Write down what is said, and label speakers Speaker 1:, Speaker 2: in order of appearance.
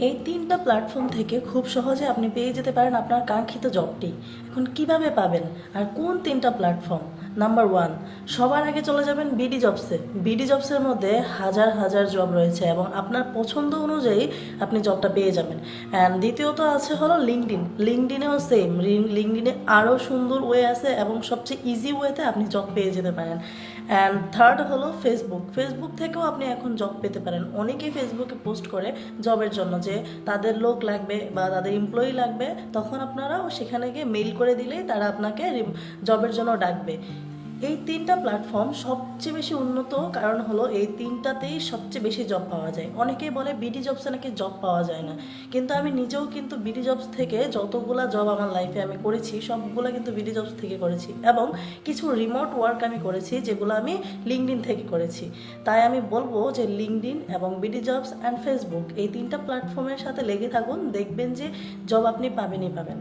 Speaker 1: এই ৩টা প্ল্যাটফর্ম থেকে খুব সহজে আপনি পেয়ে যেতে পারেন আপনার কাঙ্ক্ষিত জবটি। এখন কিভাবে পাবেন আর কোন ৩টা প্ল্যাটফর্ম? নাম্বার 1, সবার আগে চলে যাবেন বিডি জবসে। বিডি জবসের মধ্যে হাজার হাজার জব রয়েছে এবং আপনার পছন্দ অনুযায়ী আপনি জবটা পেয়ে যাবেন। অ্যান্ড দ্বিতীয়ত আছে হলো লিঙ্কডইন। লিঙ্কডইনেও সেম, লিঙ্কডইনে আরও সুন্দর ওয়ে আছে এবং সবচেয়ে ইজি ওয়েতে আপনি জব পেয়ে যেতে পারেন। অ্যান্ড থার্ড হলো ফেসবুক। ফেসবুক থেকেও আপনি এখন জব পেতে পারেন। অনেকেই ফেসবুকে পোস্ট করে জবের জন্য যে তাদের লোক লাগবে বা তাদের এমপ্লয়ি লাগবে, তখন আপনারা সেখানে গিয়ে মেইল করে দিলেই তারা আপনাকে জবের জন্য ডাকবে। এই ৩টা প্ল্যাটফর্ম সবচেয়ে বেশি উন্নত, কারণ হলো এই ৩টাতেই সবচেয়ে বেশি জব পাওয়া যায়। অনেকেই বলে বিডি জবসে নাকি জব পাওয়া যায় না, কিন্তু আমি নিজেও কিন্তু বিডি জবস থেকে যতগুলা জব আমার লাইফে আমি করেছি সবগুলো কিন্তু বিডি জবস থেকে করেছি, এবং কিছু রিমোট ওয়ার্ক আমি করেছি যেগুলো আমি লিঙ্কডইন থেকে করেছি। তাই আমি বলবো যে লিঙ্কডইন এবং বিডি জবস অ্যান্ড ফেসবুক এই ৩টা প্ল্যাটফর্মের সাথে লেগে থাকুন, দেখবেন যে জব আপনি পাবেনই পাবেন।